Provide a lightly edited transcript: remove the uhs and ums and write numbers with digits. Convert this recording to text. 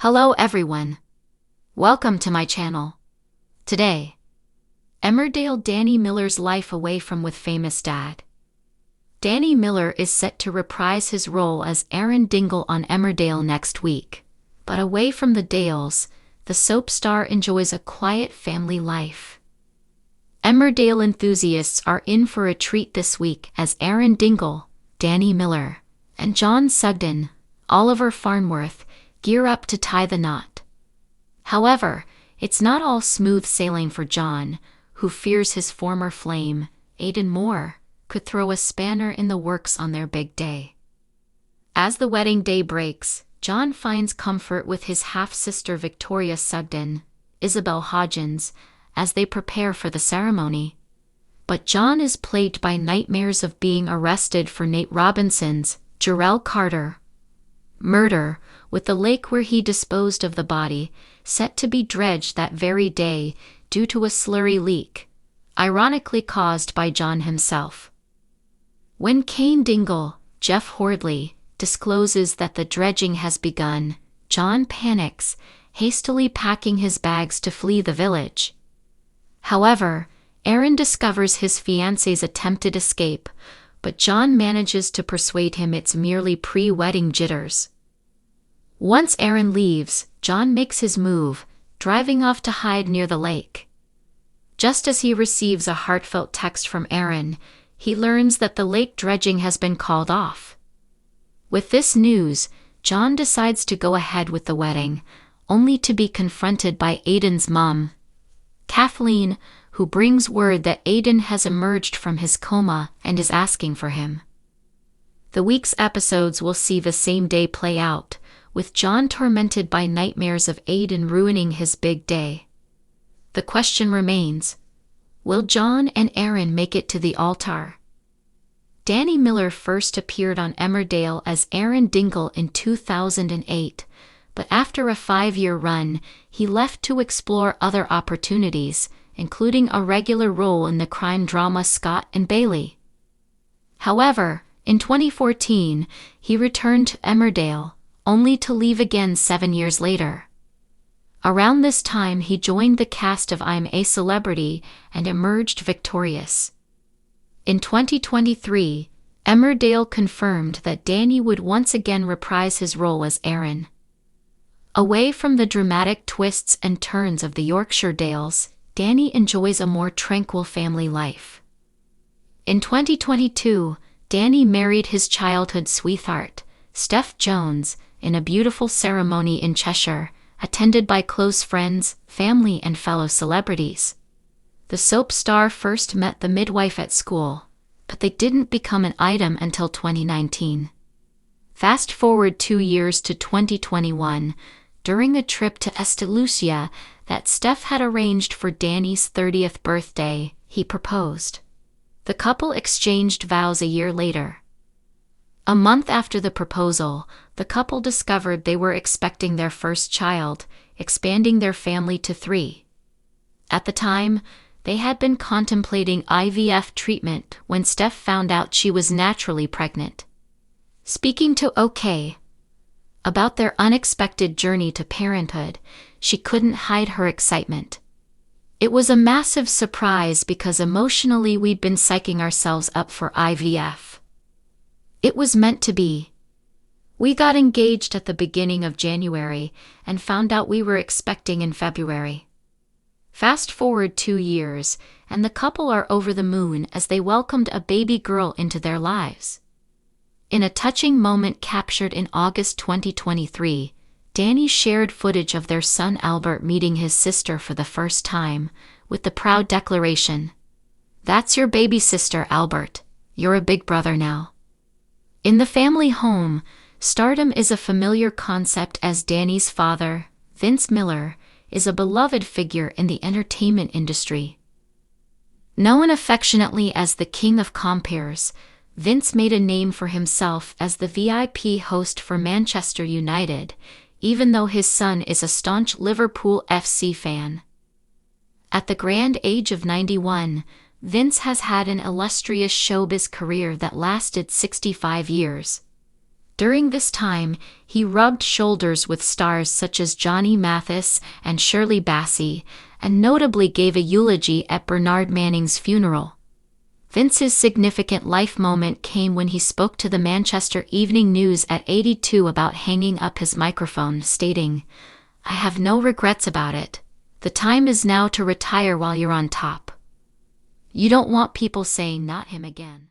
Hello everyone. Welcome to my channel. Today, Emmerdale Danny Miller's life away from with famous dad. Danny Miller is set to reprise his role as Aaron Dingle on Emmerdale next week. But away from the Dales, the soap star enjoys a quiet family life. Emmerdale enthusiasts are in for a treat this week as Aaron Dingle, Danny Miller, and John Sugden, Oliver Farnworth, gear up to tie the knot. However, it's not all smooth sailing for John, who fears his former flame, Aidan Moore, could throw a spanner in the works on their big day. As the wedding day breaks, John finds comfort with his half-sister Victoria Sugden, Isabel Hodgins, as they prepare for the ceremony. But John is plagued by nightmares of being arrested for Nate Robinson's, Jarrell Carter, murder, with the lake where he disposed of the body set to be dredged that very day due to a slurry leak, ironically caused by John himself. When Cain Dingle, Jeff Hordley, discloses that the dredging has begun, John panics, hastily packing his bags to flee the village. However, Aaron discovers his fiancée's attempted escape, but John manages to persuade him it's merely pre-wedding jitters. Once Aaron leaves, John makes his move, driving off to hide near the lake. Just as he receives a heartfelt text from Aaron, he learns that the lake dredging has been called off. With this news, John decides to go ahead with the wedding, only to be confronted by Aidan's mom, Kathleen, who brings word that Aidan has emerged from his coma and is asking for him. The week's episodes will see the same day play out, with John tormented by nightmares of Aidan ruining his big day. The question remains, will John and Aaron make it to the altar? Danny Miller first appeared on Emmerdale as Aaron Dingle in 2008, but after a 5-year run, he left to explore other opportunities, including a regular role in the crime drama Scott and Bailey. However, in 2014, he returned to Emmerdale, only to leave again 7 years later. Around this time he joined the cast of I'm a Celebrity and emerged victorious. In 2023, Emmerdale confirmed that Danny would once again reprise his role as Aaron. Away from the dramatic twists and turns of the Yorkshire Dales, Danny enjoys a more tranquil family life. In 2022, Danny married his childhood sweetheart, Steph Jones, in a beautiful ceremony in Cheshire, attended by close friends, family and fellow celebrities. The soap star first met the midwife at school, but they didn't become an item until 2019. Fast forward 2 years to 2021, during a trip to St. Lucia that Steph had arranged for Danny's 30th birthday, he proposed. The couple exchanged vows a year later. A month after the proposal, the couple discovered they were expecting their first child, expanding their family to 3. At the time, they had been contemplating IVF treatment when Steph found out she was naturally pregnant. Speaking to OK about their unexpected journey to parenthood, she couldn't hide her excitement. It was a massive surprise because emotionally we'd been psyching ourselves up for IVF. It was meant to be. We got engaged at the beginning of January and found out we were expecting in February. Fast forward 2 years, and the couple are over the moon as they welcomed a baby girl into their lives. In a touching moment captured in August 2023, Danny shared footage of their son Albert meeting his sister for the first time, with the proud declaration, "That's your baby sister, Albert. You're a big brother now." In the family home, stardom is a familiar concept as Danny's father, Vince Miller, is a beloved figure in the entertainment industry. Known affectionately as the King of Comperes, Vince made a name for himself as the VIP host for Manchester United, even though his son is a staunch Liverpool FC fan. At the grand age of 91, Vince has had an illustrious showbiz career that lasted 65 years. During this time, he rubbed shoulders with stars such as Johnny Mathis and Shirley Bassey, and notably gave a eulogy at Bernard Manning's funeral. Vince's significant life moment came when he spoke to the Manchester Evening News at 82 about hanging up his microphone, stating, "I have no regrets about it. The time is now to retire while you're on top. You don't want people saying not him again."